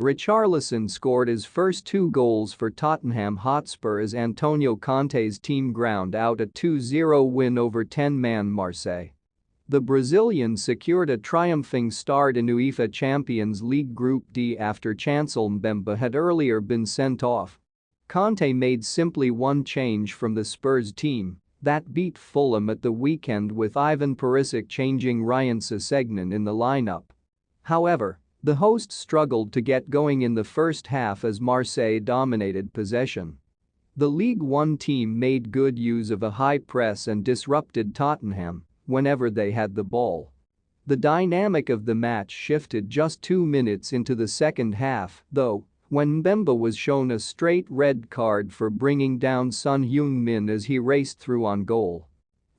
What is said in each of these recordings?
Richarlison scored his first two goals for Tottenham Hotspur as Antonio Conte's team ground out a 2-0 win over 10-man Marseille. The Brazilian secured a triumphing start in UEFA Champions League Group D after Chancel Mbemba had earlier been sent off. Conte made simply one change from the Spurs team that beat Fulham at the weekend, with Ivan Perisic changing Ryan Sessegnon in the lineup. However, the hosts struggled to get going in the first half as Marseille dominated possession. The League One team made good use of a high press and disrupted Tottenham whenever they had the ball. The dynamic of the match shifted just 2 minutes into the second half, though, when Mbemba was shown a straight red card for bringing down Son Heung-min as he raced through on goal.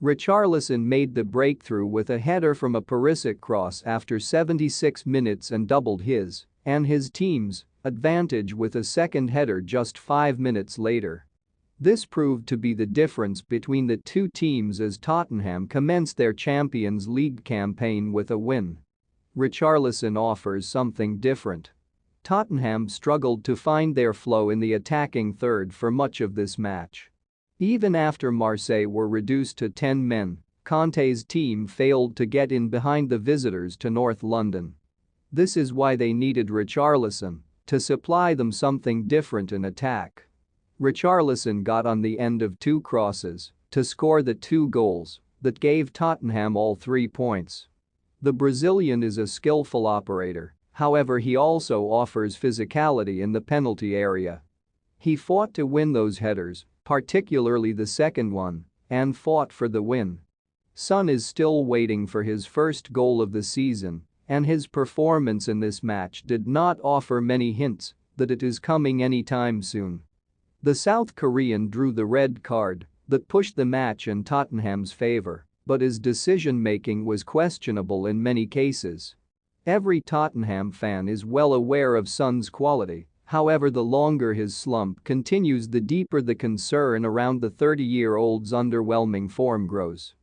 Richarlison made the breakthrough with a header from a Perisic cross after 76 minutes and doubled his and his team's advantage with a second header just 5 minutes later. This proved to be the difference between the two teams as Tottenham commenced their Champions League campaign with a win. Richarlison offers something different. Tottenham struggled to find their flow in the attacking third for much of this match. Even after Marseille were reduced to 10 men, Conte's team failed to get in behind the visitors to North London. This is why they needed Richarlison to supply them something different in attack. Richarlison got on the end of two crosses to score the two goals that gave Tottenham all 3 points. The Brazilian is a skillful operator, however he also offers physicality in the penalty area. He fought to win those headers, particularly the second one, and fought for the win. Son is still waiting for his first goal of the season, and his performance in this match did not offer many hints that it is coming anytime soon. The South Korean drew the red card that pushed the match in Tottenham's favor, but his decision-making was questionable in many cases. Every Tottenham fan is well aware of Son's quality, however the longer his slump continues, the deeper the concern around the 30-year-old's underwhelming form grows.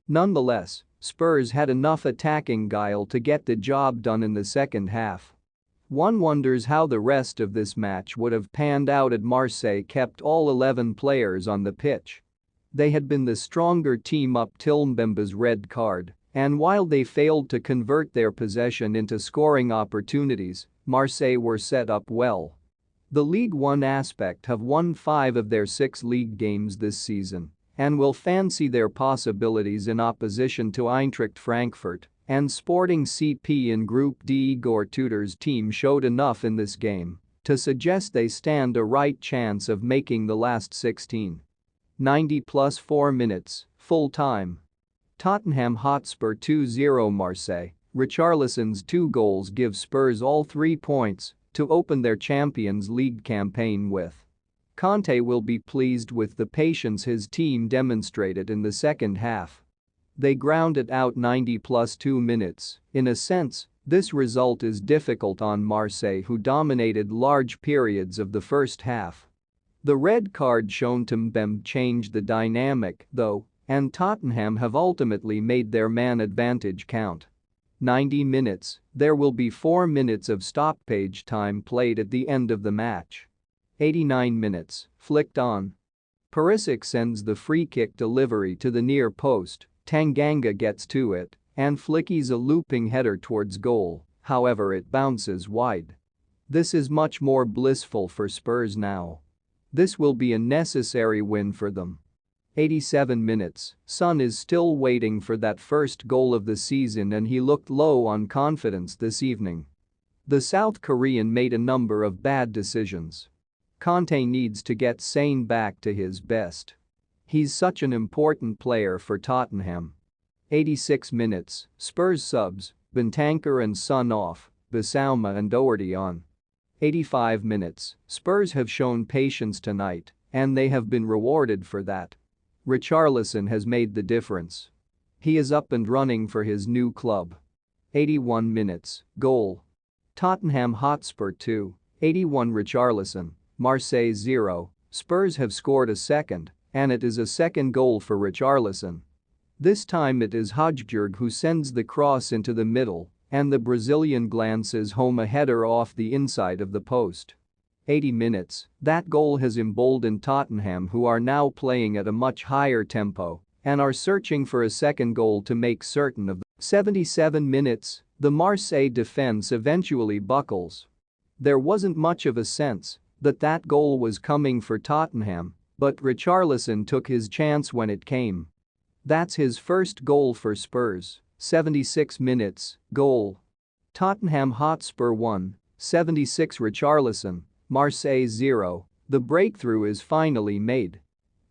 Nonetheless, Spurs had enough attacking guile to get the job done in the second half. One wonders how the rest of this match would have panned out had Marseille kept all 11 players on the pitch. They had been the stronger team up till Mbemba's red card, and while they failed to convert their possession into scoring opportunities, Marseille were set up well. The League One aspect have won 5 of their 6 league games this season and will fancy their possibilities in opposition to Eintracht Frankfurt and Sporting CP in Group D. Igor Tudor's team showed enough in this game to suggest they stand a right chance of making the last 16. 90 plus 4 minutes, full time. Tottenham Hotspur 2-0 Marseille. Richarlison's 2 goals give Spurs all 3 points to open their Champions League campaign with. Conte will be pleased with the patience his team demonstrated in the second half. They ground it out 90 plus 2 minutes. In a sense, this result is difficult on Marseille, who dominated large periods of the first half. The red card shown to Mbemba changed the dynamic, though, and Tottenham have ultimately made their man advantage count. 90 minutes, there will be 4 minutes of stoppage time played at the end of the match. 89 minutes, flicked on. Perisic sends the free kick delivery to the near post, Tanganga gets to it and flicks a looping header towards goal, however it bounces wide. This is much more blissful for Spurs now. This will be a necessary win for them. 87 minutes, Son is still waiting for that first goal of the season and he looked low on confidence this evening. The South Korean made a number of bad decisions. Conte needs to get Sane back to his best. He's such an important player for Tottenham. 86 minutes, Spurs subs, Bentancur and Son off, Bissouma and Doherty on. 85 minutes, Spurs have shown patience tonight, and they have been rewarded for that. Richarlison has made the difference. He is up and running for his new club. 81 minutes, goal. Tottenham Hotspur 2, 81 Richarlison, Marseille 0, Spurs have scored a second, and it is a second goal for Richarlison. This time it is Højbjerg who sends the cross into the middle and the Brazilian glances home a header off the inside of the post. 80 minutes, that goal has emboldened Tottenham, who are now playing at a much higher tempo and are searching for a second goal to make certain of the 77 minutes, the Marseille defense eventually buckles. There wasn't much of a sense that goal was coming for Tottenham, but Richarlison took his chance when it came. That's his first goal for Spurs, 76 minutes, goal. Tottenham Hotspur 1, 76 Richarlison, Marseille 0, the breakthrough is finally made.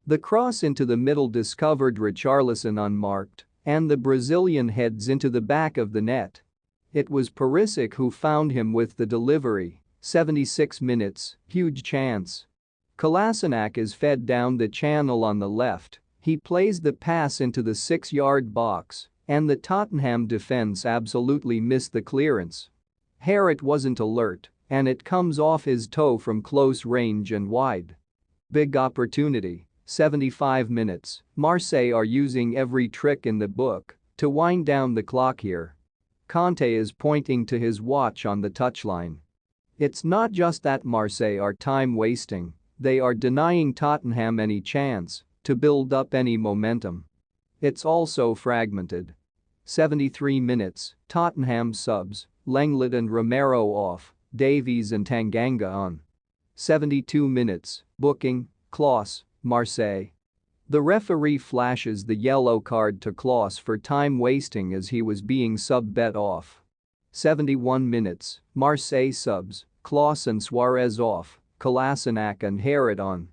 The cross into the middle discovered Richarlison unmarked, and the Brazilian heads into the back of the net. It was Perisic who found him with the delivery, 76 minutes, huge chance. Kolasinac is fed down the channel on the left, he plays the pass into the 6-yard box, and the Tottenham defense absolutely missed the clearance. Harrod wasn't alert, and it comes off his toe from close range and wide. Big opportunity, 75 minutes, Marseille are using every trick in the book to wind down the clock here. Conte is pointing to his watch on the touchline. It's not just that Marseille are time-wasting, they are denying Tottenham any chance to build up any momentum. It's also fragmented. 73 minutes, Tottenham subs, Lenglet and Romero off, Davies and Tanganga on. 72 minutes, booking, Klose, Marseille. The referee flashes the yellow card to Klose for time wasting as he was being sub-bet off. 71 minutes, Marseille subs, Klose and Suarez off, Kolasinac and Harrod on.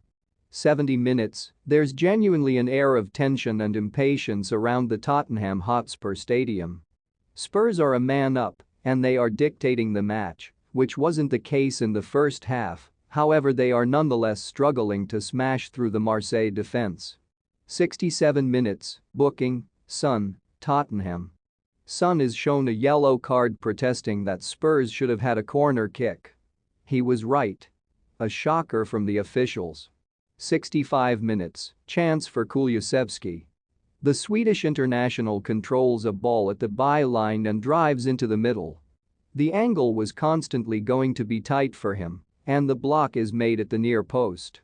70 minutes, there's genuinely an air of tension and impatience around the Tottenham Hotspur Stadium. Spurs are a man up, and they are dictating the match, which wasn't the case in the first half, however they are nonetheless struggling to smash through the Marseille defense. 67 minutes, booking, Son, Tottenham. Son is shown a yellow card protesting that Spurs should have had a corner kick. He was right. A shocker from the officials. 65 minutes, chance for Kulusevski. The Swedish international controls a ball at the byline and drives into the middle. The angle was constantly going to be tight for him, and the block is made at the near post.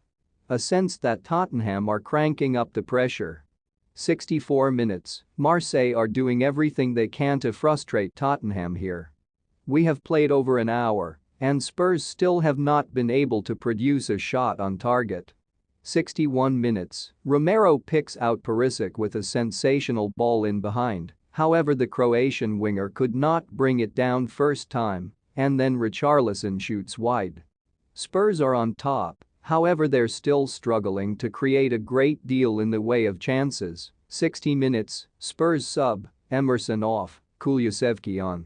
A sense that Tottenham are cranking up the pressure. 64 minutes, Marseille are doing everything they can to frustrate Tottenham here. We have played over an hour, and Spurs still have not been able to produce a shot on target. 61 minutes, Romero picks out Perisic with a sensational ball in behind, however the Croatian winger could not bring it down first time, and then Richarlison shoots wide. Spurs are on top, however they're still struggling to create a great deal in the way of chances. 60 minutes, Spurs sub, Emerson off, Kulusevski on.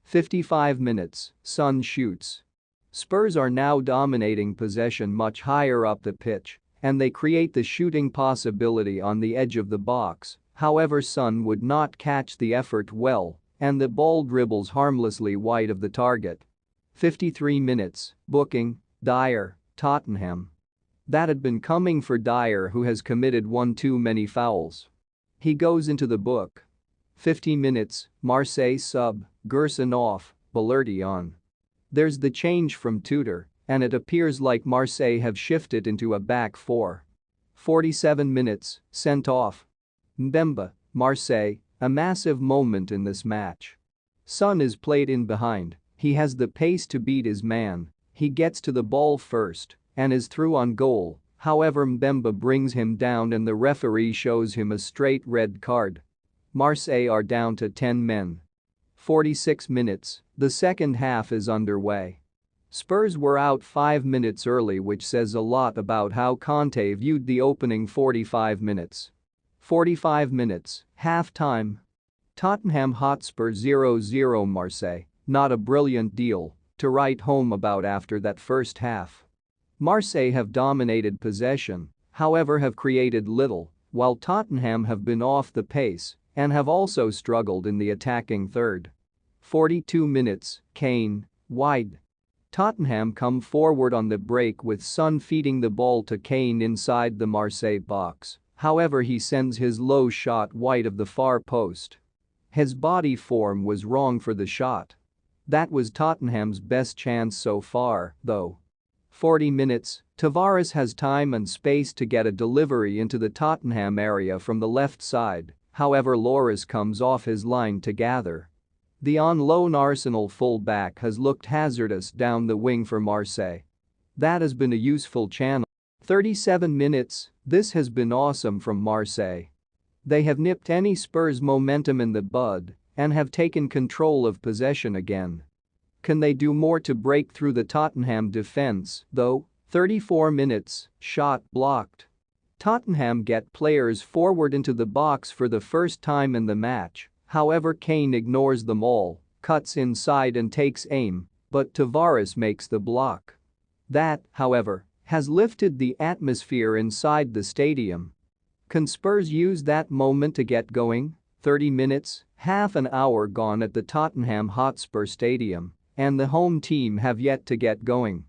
55 minutes, Son shoots. Spurs are now dominating possession much higher up the pitch, and they create the shooting possibility on the edge of the box, however Son would not catch the effort well, and the ball dribbles harmlessly wide of the target. 53 minutes, booking, Dyer, Tottenham. That had been coming for Dyer, who has committed one too many fouls. He goes into the book. 50 minutes, Marseille sub, Gerson off, Balerdi on. There's the change from Tudor, and it appears like Marseille have shifted into a back four. 47 minutes, sent off. Mbemba, Marseille, a massive moment in this match. Son is played in behind, he has the pace to beat his man, he gets to the ball first and is through on goal, however Mbemba brings him down and the referee shows him a straight red card. Marseille are down to 10 men. 46 minutes, the second half is underway. Spurs were out 5 minutes early, which says a lot about how Conte viewed the opening 45 minutes. 45 minutes, half-time. Tottenham Hotspur 0-0 Marseille, not a brilliant deal to write home about after that first half. Marseille have dominated possession, however have created little, while Tottenham have been off the pace and have also struggled in the attacking third. 42 minutes, Kane, wide. Tottenham come forward on the break with Son feeding the ball to Kane inside the Marseille box, however he sends his low shot wide of the far post. His body form was wrong for the shot. That was Tottenham's best chance so far, though. 40 minutes, Tavares has time and space to get a delivery into the Tottenham area from the left side, however Lloris comes off his line to gather. The on-loan Arsenal full-back has looked hazardous down the wing for Marseille. That has been a useful channel. 37 minutes, this has been awesome from Marseille. They have nipped any Spurs momentum in the bud and have taken control of possession again. Can they do more to break through the Tottenham defense, though? 34 minutes, shot blocked. Tottenham get players forward into the box for the first time in the match, however Kane ignores them all, cuts inside and takes aim, but Tavares makes the block. That, however, has lifted the atmosphere inside the stadium. Can Spurs use that moment to get going? 30 minutes, half an hour gone at the Tottenham Hotspur Stadium, and the home team have yet to get going.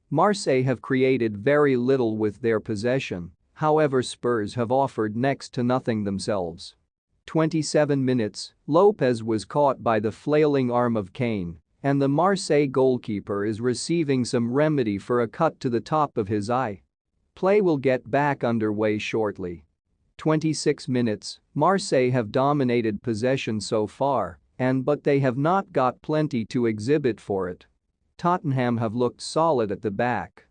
Marseille have created very little with their possession, however Spurs have offered next to nothing themselves. 27 minutes, Lopez was caught by the flailing arm of Kane, and the Marseille goalkeeper is receiving some remedy for a cut to the top of his eye. Play will get back underway shortly. 26 minutes, Marseille have dominated possession so far, but they have not got plenty to exhibit for it. Tottenham have looked solid at the back.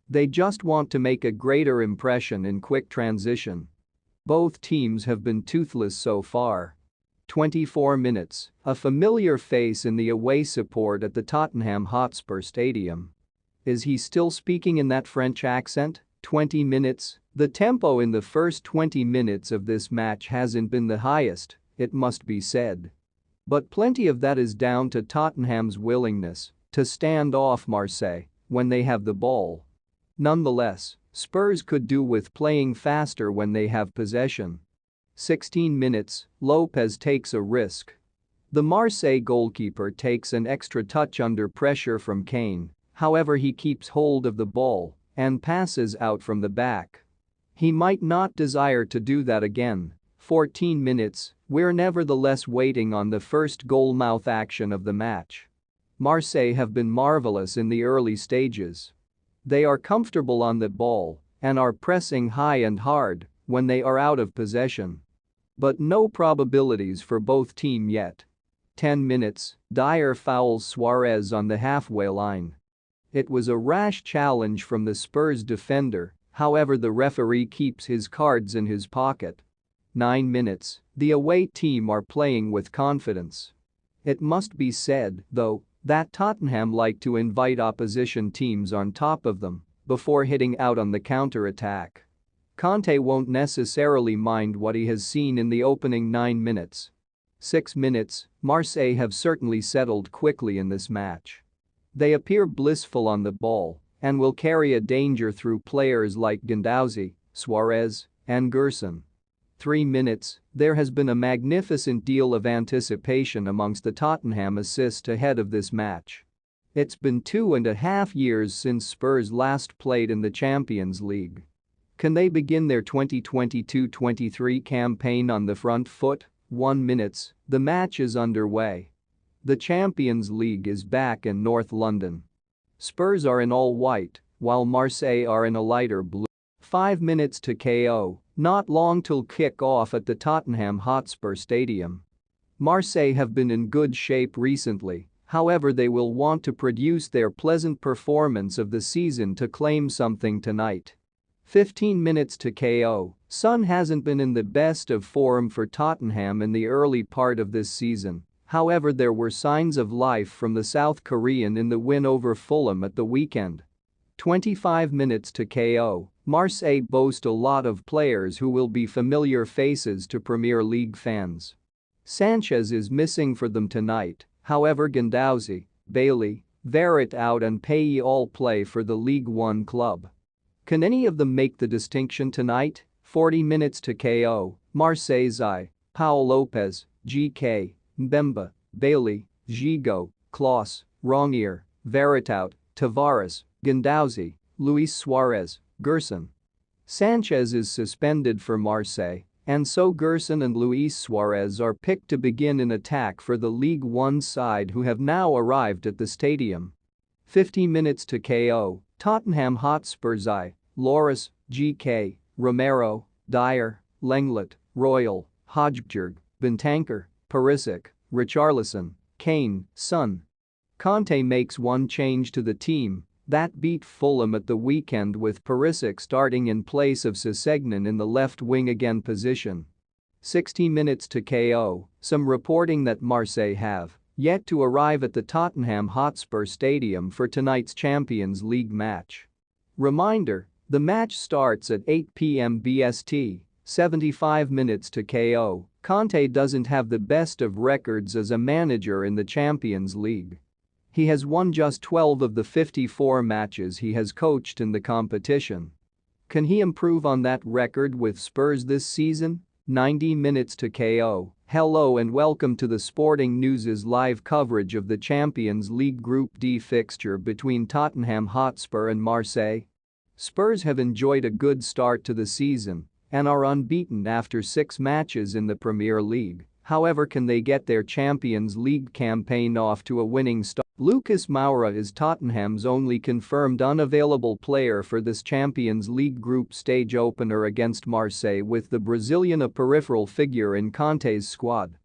They just want to make a greater impression in quick transition. Both teams have been toothless so far. 24 minutes, a familiar face in the away support at the Tottenham Hotspur Stadium. Is he still speaking in that French accent? 20 minutes, the tempo in the first 20 minutes of this match hasn't been the highest, it must be said. But plenty of that is down to Tottenham's willingness to stand off Marseille when they have the ball. Nonetheless, Spurs could do with playing faster when they have possession. 16 minutes, Lopez takes a risk. The Marseille goalkeeper takes an extra touch under pressure from Kane, however he keeps hold of the ball and passes out from the back. He might not desire to do that again. 14 minutes, we're nevertheless waiting on the first goal-mouth action of the match. Marseille have been marvelous in the early stages. They are comfortable on the ball and are pressing high and hard when they are out of possession. But no probabilities for both teams yet. 10 minutes, Dyer fouls Suarez on the halfway line. It was a rash challenge from the Spurs defender, however the referee keeps his cards in his pocket. 9 minutes, the away team are playing with confidence. It must be said, though, that Tottenham like to invite opposition teams on top of them before hitting out on the counter-attack. Conte won't necessarily mind what he has seen in the opening 9 minutes. 6 minutes, Marseille have certainly settled quickly in this match. They appear blissful on the ball and will carry a danger through players like Guendouzi, Suarez, and Gerson. 3 minutes, there has been a magnificent deal of anticipation amongst the Tottenham assist ahead of this match. It's been 2.5 years since Spurs last played in the Champions League. Can they begin their 2022-23 campaign on the front foot? 1 minute, the match is underway. The Champions League is back in North London. Spurs are in all white, while Marseille are in a lighter blue. 5 minutes to KO, not long till kick-off at the Tottenham Hotspur Stadium. Marseille have been in good shape recently, however they will want to produce their pleasant performance of the season to claim something tonight. 15 minutes to KO, Son hasn't been in the best of form for Tottenham in the early part of this season, however there were signs of life from the South Korean in the win over Fulham at the weekend. 25 minutes to KO, Marseille boast a lot of players who will be familiar faces to Premier League fans. Sanchez is missing for them tonight, however Guendouzi, Bailey, Veretout and Payet all play for the League One club. Can any of them make the distinction tonight? 40 minutes to KO, Marseille's Paul Lopez, GK, Mbemba, Bailey, Gigot, Klose, Rongier, Veretout, Tavares, Guendouzi, Luis Suarez, Gerson. Sanchez is suspended for Marseille And so Gerson and Luis Suarez are picked to begin in attack for the League One side who have now arrived at the stadium. 50 minutes to KO, Tottenham Hotspur's I, Lloris, GK, Romero, Dyer, Lenglet, Royal, Hodgberg, Bentancur, Perisic, Richarlison, Kane, Son. Conte makes one change to the team that beat Fulham at the weekend with Perisic starting in place of Sessegnon in the left wing again position. 60 minutes to KO, some reporting that Marseille have yet to arrive at the Tottenham Hotspur Stadium for tonight's Champions League match. Reminder, the match starts at 8 p.m. BST, 75 minutes to KO. Conte doesn't have the best of records as a manager in the Champions League. He has won just 12 of the 54 matches he has coached in the competition. Can he improve on that record with Spurs this season? 90 minutes to KO. Hello and welcome to the Sporting News' live coverage of the Champions League Group D fixture between Tottenham Hotspur and Marseille. Spurs have enjoyed a good start to the season and are unbeaten after 6 matches in the Premier League. However, can they get their Champions League campaign off to a winning start? Lucas Moura is Tottenham's only confirmed unavailable player for this Champions League group stage opener against Marseille, with the Brazilian a peripheral figure in Conte's squad.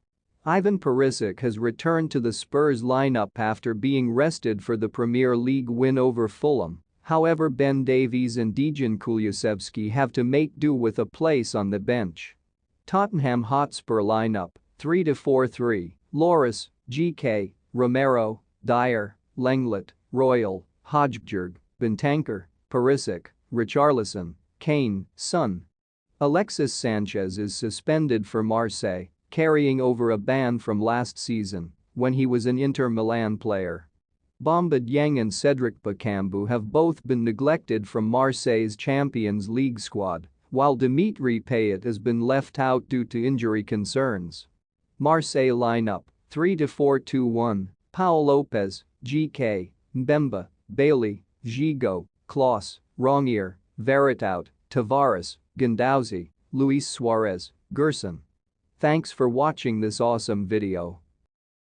Ivan Perisic has returned to the Spurs lineup after being rested for the Premier League win over Fulham. However, Ben Davies and Dejan Kulusevski have to make do with a place on the bench. Tottenham Hotspur lineup: 3-4-3, Lloris, GK, Romero, Dyer, Lenglet, Royal, Hodgberg, Bentancur, Perisic, Richarlison, Kane, Son. Alexis Sanchez is suspended for Marseille, carrying over a ban from last season when he was an Inter Milan player. Bamba Dieng and Cedric Bakambu have both been neglected from Marseille's Champions League squad, while Dimitri Payet has been left out due to injury concerns. Marseille lineup: 3-4-2-1, Paul Lopez, GK, Mbemba, Bailey, Gigot, Klose, Rongier, Veritout, Tavares, Guendouzi, Luis Suarez, Gerson. Thanks for watching this awesome video.